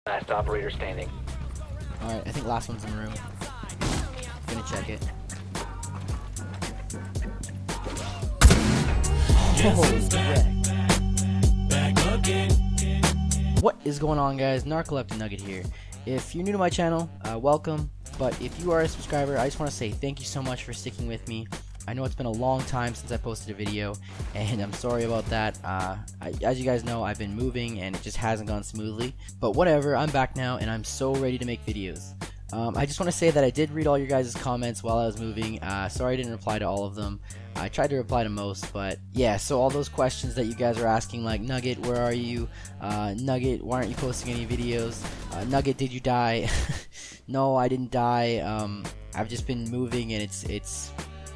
Last operator standing. Alright, I think last one's in the room. Gonna check it. What is going on, guys? Narcoleptic Nugget here. If you're new to my channel, welcome. But if you are a subscriber, I just want to say thank you so much for sticking with me. I know it's been a long time since I posted a video, and I'm sorry about that. As you guys know, I've been moving and it just hasn't gone smoothly. But whatever, I'm back now and I'm so ready to make videos. I just want to say that I did read all your guys' comments while I was moving. Sorry I didn't reply to all of them. I tried to reply to most, but yeah, so all those questions that you guys are asking, like, Nugget, where are you? Nugget, why aren't you posting any videos? Nugget, did you die? No, I didn't die. I've just been moving and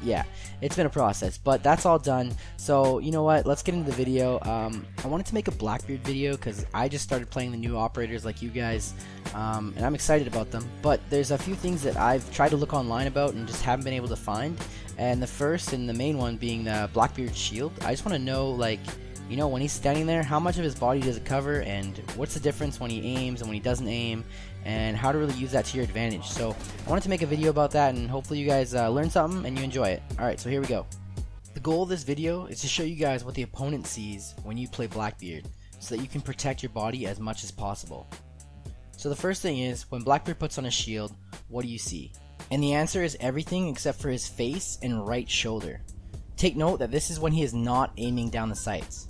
yeah, it's been a process, but that's all done. So you know what, let's get into the video. I wanted to make a Blackbeard video because I just started playing the new operators like you guys, and I'm excited about them, but there's a few things that I've tried to look online about and just haven't been able to find. And the first and the main one being the Blackbeard shield. I just want to know, like, you know, when he's standing there, how much of his body does it cover, and what's the difference when he aims and when he doesn't aim, and how to really use that to your advantage. So I wanted to make a video about that, and hopefully you guys learn something and you enjoy it. Alright, so here we go. The goal of this video is to show you guys what the opponent sees when you play Blackbeard, so that you can protect your body as much as possible. So the first thing is, when Blackbeard puts on a shield, what do you see? And the answer is everything except for his face and right shoulder. Take note that this is when he is not aiming down the sights.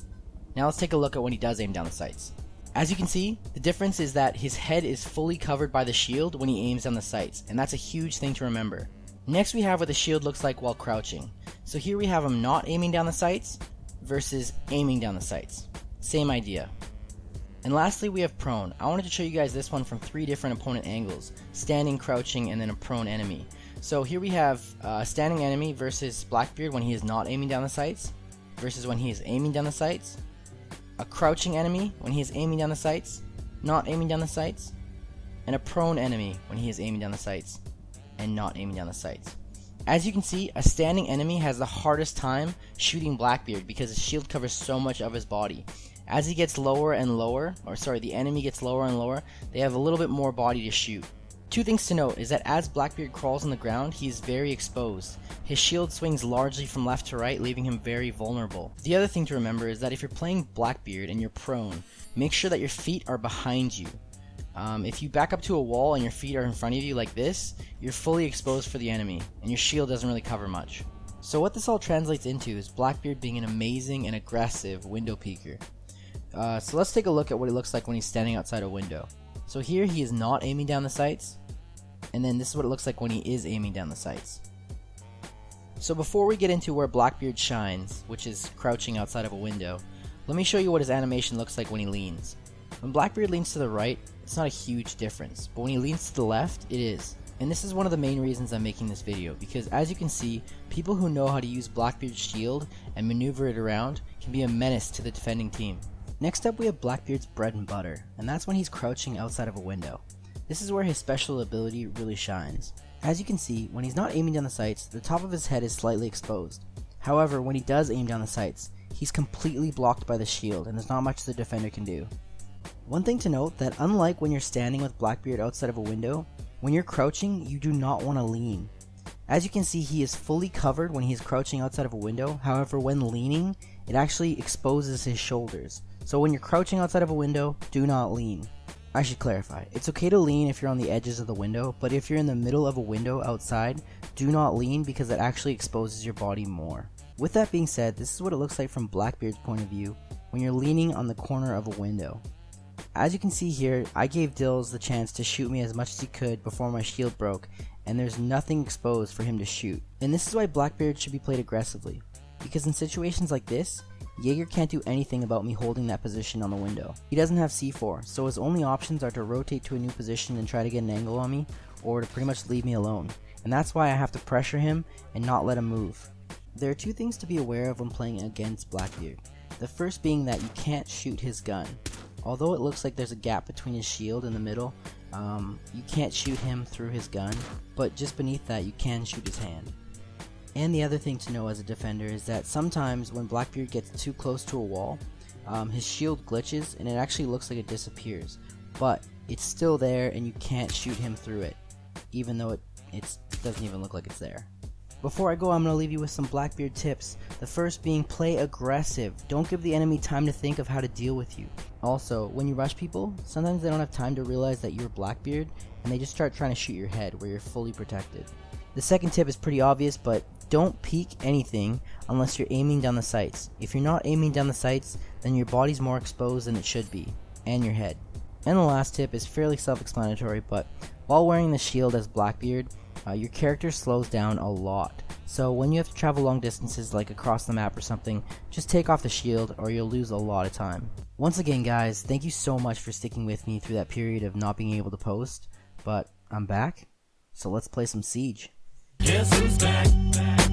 Now let's take a look at when he does aim down the sights. As you can see, the difference is that his head is fully covered by the shield when he aims down the sights, and that's a huge thing to remember. Next we have what the shield looks like while crouching. So here we have him not aiming down the sights versus aiming down the sights. Same idea. And lastly we have prone. I wanted to show you guys this one from 3 different opponent angles: standing, crouching, and then a prone enemy. So here we have a standing enemy versus Blackbeard when he is not aiming down the sights versus when he is aiming down the sights. A crouching enemy when he is aiming down the sights, not aiming down the sights, and a prone enemy when he is aiming down the sights and not aiming down the sights. As you can see, a standing enemy has the hardest time shooting Blackbeard because his shield covers so much of his body. As he gets lower and lower, the enemy gets lower and lower, they have a little bit more body to shoot. 2 things to note is that as Blackbeard crawls on the ground, he is very exposed. His shield swings largely from left to right, leaving him very vulnerable. The other thing to remember is that if you're playing Blackbeard and you're prone, make sure that your feet are behind you. If you back up to a wall and your feet are in front of you like this, you're fully exposed for the enemy, and your shield doesn't really cover much. So what this all translates into is Blackbeard being an amazing and aggressive window peeker. So let's take a look at what it looks like when he's standing outside a window. So here he is not aiming down the sights, and then this is what it looks like when he is aiming down the sights. So before we get into where Blackbeard shines, which is crouching outside of a window, let me show you what his animation looks like when he leans. When Blackbeard leans to the right, it's not a huge difference, but when he leans to the left, it is. And this is one of the main reasons I'm making this video, because as you can see, people who know how to use Blackbeard's shield and maneuver it around can be a menace to the defending team. Next up we have Blackbeard's bread and butter, and that's when he's crouching outside of a window. This is where his special ability really shines. As you can see, when he's not aiming down the sights, the top of his head is slightly exposed. However, when he does aim down the sights, he's completely blocked by the shield and there's not much the defender can do. One thing to note, that unlike when you're standing with Blackbeard outside of a window, when you're crouching, you do not want to lean. As you can see, he is fully covered when he is crouching outside of a window. However, when leaning, it actually exposes his shoulders. So when you're crouching outside of a window, do not lean. I should clarify, it's okay to lean if you're on the edges of the window, but if you're in the middle of a window outside, do not lean because it actually exposes your body more. With that being said, this is what it looks like from Blackbeard's point of view when you're leaning on the corner of a window. As you can see here, I gave Dills the chance to shoot me as much as he could before my shield broke, and there's nothing exposed for him to shoot. And this is why Blackbeard should be played aggressively, because in situations like this, Jaeger can't do anything about me holding that position on the window. He doesn't have C4, so his only options are to rotate to a new position and try to get an angle on me, or to pretty much leave me alone. And that's why I have to pressure him and not let him move. There are 2 things to be aware of when playing against Blackbeard. The first being that you can't shoot his gun. Although it looks like there's a gap between his shield in the middle, you can't shoot him through his gun, but just beneath that you can shoot his hand. And the other thing to know as a defender is that sometimes when Blackbeard gets too close to a wall, his shield glitches and it actually looks like it disappears. But it's still there and you can't shoot him through it, even though it doesn't even look like it's there. Before I go, I'm going to leave you with some Blackbeard tips. The first being play aggressive. Don't give the enemy time to think of how to deal with you. Also, when you rush people, sometimes they don't have time to realize that you're Blackbeard, and they just start trying to shoot your head where you're fully protected. The second tip is pretty obvious, but don't peek anything unless you're aiming down the sights. If you're not aiming down the sights, then your body's more exposed than it should be, and your head. And the last tip is fairly self-explanatory, but while wearing the shield as Blackbeard, your character slows down a lot. So when you have to travel long distances like across the map or something, just take off the shield or you'll lose a lot of time. Once again guys, thank you so much for sticking with me through that period of not being able to post, but I'm back, so let's play some Siege. Guess who's back?